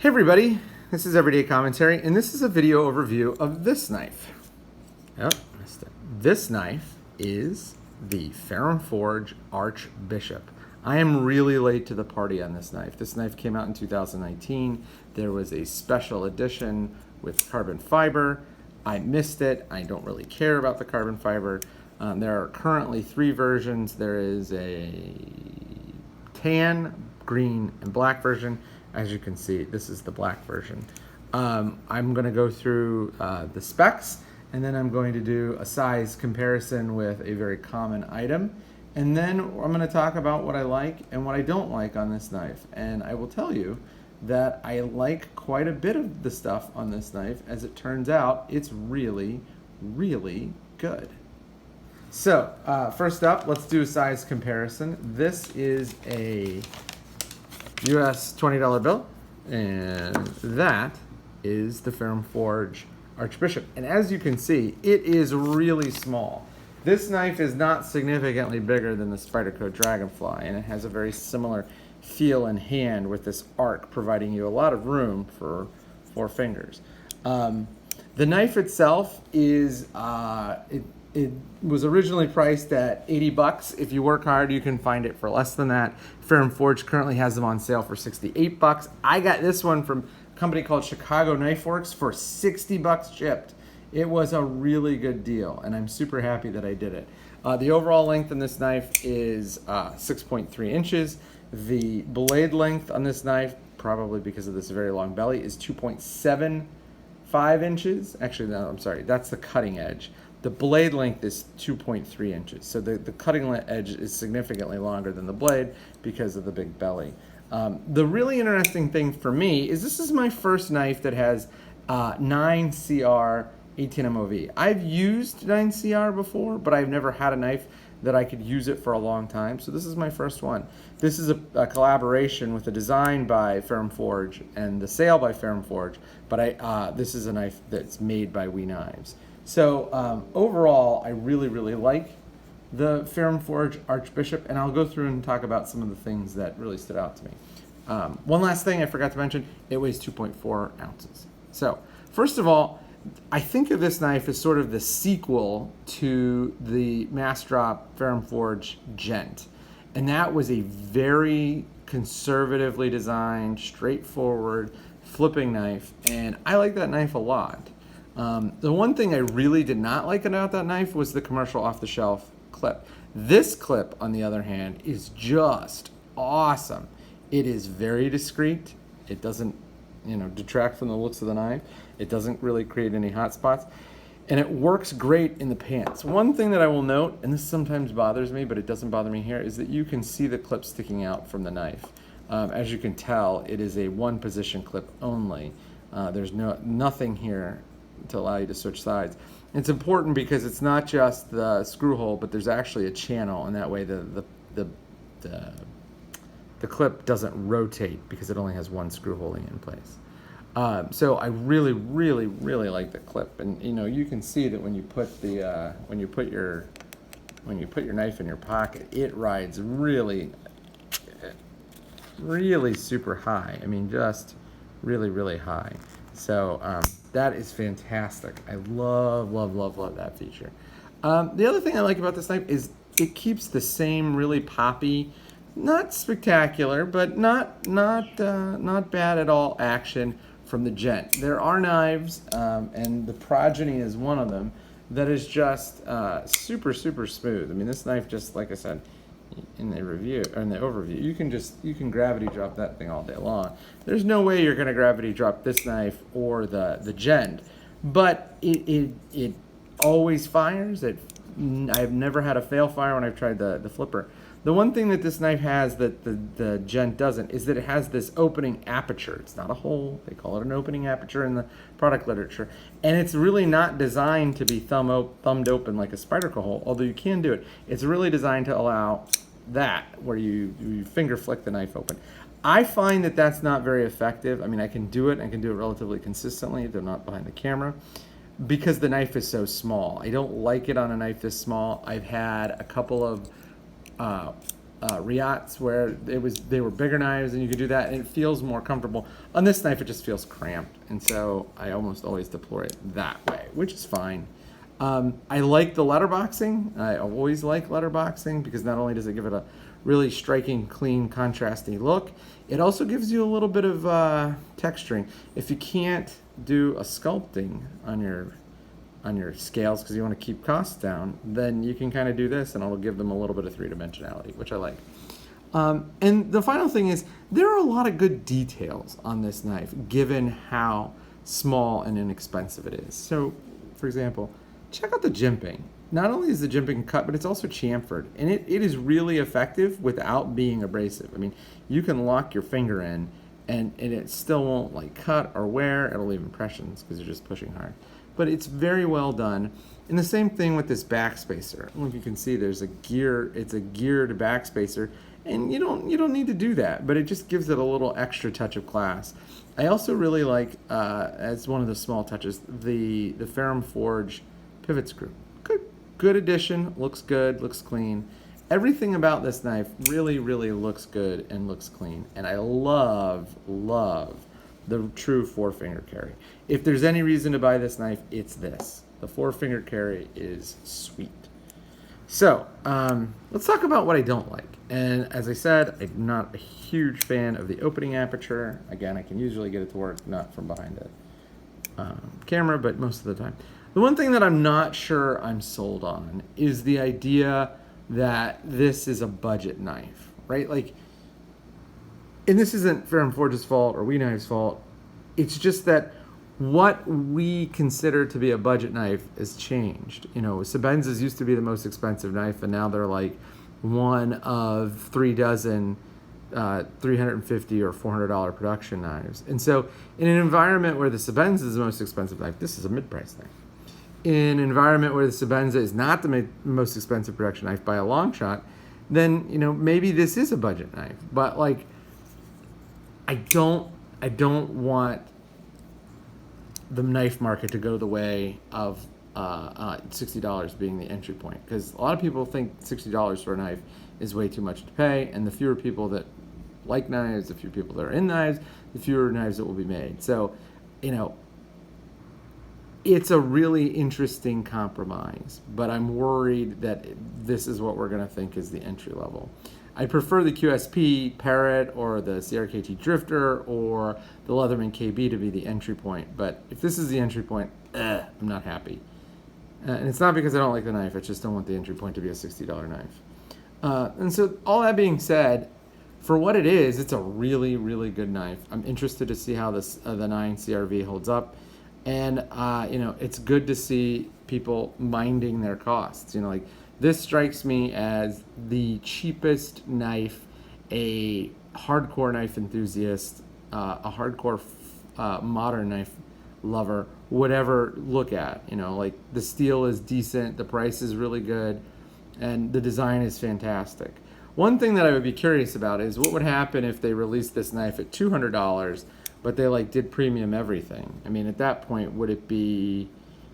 Hey everybody, this is Everyday Commentary, and this is a video overview of this knife. Oh, missed it. This knife is the Ferrum Forge Archbishop. I am really late to the party on this knife. This knife came out in 2019. There was a special edition with carbon fiber. I missed it. I don't really care about the carbon fiber. There are currently 3 versions. There is a tan, green, and black version. As you can see, this is the black version. I'm going to go through the specs, and then I'm going to do a size comparison with a very common item. And then I'm going to talk about what I like and what I don't like on this knife. And I will tell you that I like quite a bit of the stuff on this knife. As it turns out, it's really, really good. So first up, let's do a size comparison. This is a US $20 bill, and that is the Ferrum Forge Archbishop. And as you can see, it is really small. This knife is not significantly bigger than the Spyderco Dragonfly, and it has a very similar feel in hand with this arc providing you a lot of room for 4 fingers. The knife itself is, it was originally priced at 80 bucks. If you work hard, you can find it for less than that. Ferrum Forge currently has them on sale for 68 bucks. I got this one from a company called Chicago Knife Works for 60 bucks shipped. It was a really good deal, and I'm super happy that I did it. The overall length on this knife is 6.3 inches. The blade length on this knife, probably because of this very long belly, is 2.75 inches. Actually, no, I'm sorry, that's the cutting edge. The blade length is 2.3 inches. So the cutting edge is significantly longer than the blade because of the big belly. The really interesting thing for me is this is my first knife that has 9CR 18MOV. I've used 9CR before, but I've never had a knife that I could use it for a long time. So this is my first one. This is a collaboration with a design by Ferrum Forge and the sale by Ferrum Forge, but this is a knife that's made by We Knives. So overall, I really, really like the Ferrum Forge Archbishop, and I'll go through and talk about some of the things that really stood out to me. One last thing I forgot to mention, it weighs 2.4 ounces. So first of all, I think of this knife as sort of the sequel to the Mass Drop Ferrum Forge Gent. And that was a very conservatively designed, straightforward, flipping knife, and I like that knife a lot. The one thing I really did not like about that knife was the commercial off-the-shelf clip. This clip, on the other hand, is just awesome. It is very discreet. It doesn't, detract from the looks of the knife. It doesn't really create any hot spots, and it works great in the pants. One thing that I will note, and this sometimes bothers me, but it doesn't bother me here, is that you can see the clip sticking out from the knife. As you can tell, it is a one-position clip only. There's nothing here to allow you to switch sides. It's important because it's not just the screw hole, but there's actually a channel, and that way the clip doesn't rotate because it only has one screw holding it in place. So I really, really, really like the clip, and you can see that when you put the when you put your knife in your pocket, it rides really, really super high. I mean, just really, really high. So that is fantastic. I love, love, love, love that feature. The other thing I like about this knife is it keeps the same really poppy, not spectacular, but not bad at all action from the Gent. There are knives, and the Progeny is one of them, that is just super, super smooth. I mean, this knife, just like I said in the review or in the overview, you can gravity drop that thing all day long. There's no way you're going to gravity drop this knife or the Gent, but it always fires. I've never had a fail fire when I've tried the flipper. The one thing that this knife has that the Gent doesn't is that it has this opening aperture. It's not a hole. They call it an opening aperture in the product literature. And it's really not designed to be thumbed open like a Spyderco hole, although you can do it. It's really designed to allow that, where you finger flick the knife open. I find that that's not very effective. I mean, I can do it. I can do it relatively consistently. They're not behind the camera, because the knife is so small. I don't like it on a knife this small. I've had a couple of Riats where they were bigger knives and you could do that and it feels more comfortable. On this knife, it just feels cramped, and so I almost always deploy it that way, which is fine. I like the letterboxing. I always like letterboxing because not only does it give it a really striking, clean, contrasty look, it also gives you a little bit of texturing. If you can't do a sculpting on your scales because you want to keep costs down, then you can kind of do this and it'll give them a little bit of three-dimensionality, which I like. And the final thing is, there are a lot of good details on this knife given how small and inexpensive it is. So, for example, check out the jimping. Not only is the jimping cut, but it's also chamfered. And it is really effective without being abrasive. I mean, you can lock your finger in and it still won't like cut or wear. It'll leave impressions because you're just pushing hard. But it's very well done. And the same thing with this backspacer. I don't know if you can see there's a gear, it's a geared backspacer. And you don't need to do that, but it just gives it a little extra touch of class. I also really like, as one of the small touches, the Ferrum Forge pivot screw. Good addition, looks good, looks clean. Everything about this knife really, really looks good and looks clean. And I love the true four-finger carry. If there's any reason to buy this knife, it's this. The four-finger carry is sweet. So, let's talk about what I don't like. And as I said, I'm not a huge fan of the opening aperture. Again, I can usually get it to work not from behind the camera, but most of the time. The one thing that I'm not sure I'm sold on is the idea that this is a budget knife, right? Like, and this isn't Ferrum Forge's fault or WeKnife's fault. It's just that what we consider to be a budget knife has changed. You know, Sebenzas used to be the most expensive knife, and now they're like one of 3 dozen $350 or $400 production knives. And so in an environment where the Sebenza is the most expensive knife, this is a mid-price knife. In an environment where the Sebenza is not the most expensive production knife by a long shot, then, you know, maybe this is a budget knife. But like, I don't want the knife market to go the way of $60 being the entry point, because a lot of people think $60 for a knife is way too much to pay, and the fewer people that like knives, the fewer people that are in knives, the fewer knives that will be made. So, you know, it's a really interesting compromise, but I'm worried that this is what we're going to think is the entry level. I prefer the QSP Parrot or the CRKT Drifter or the Leatherman KB to be the entry point, but if this is the entry point, I'm not happy. And it's not because I don't like the knife, I just don't want the entry point to be a $60 knife. And so all that being said, for what it is, it's a really, really good knife. I'm interested to see how this the 9 CRV holds up. And, you know, it's good to see people minding their costs. You know, like, this strikes me as the cheapest knife a hardcore knife enthusiast, a hardcore modern knife lover would ever look at. You know, like, the steel is decent, the price is really good, and the design is fantastic. One thing that I would be curious about is what would happen if they released this knife at $200, but they like did premium everything. I mean, at that point, would it be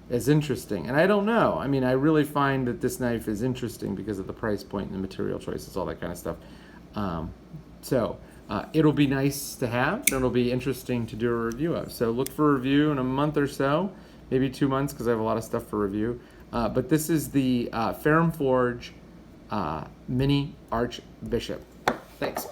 as interesting? And I don't know. I mean, I really find that this knife is interesting because of the price point and the material choices, all that kind of stuff. It'll be nice to have, and it'll be interesting to do a review of. So look for a review in a month or so, maybe 2 months, because I have a lot of stuff for review. But this is the Ferrum Forge Mini Archbishop. Thanks.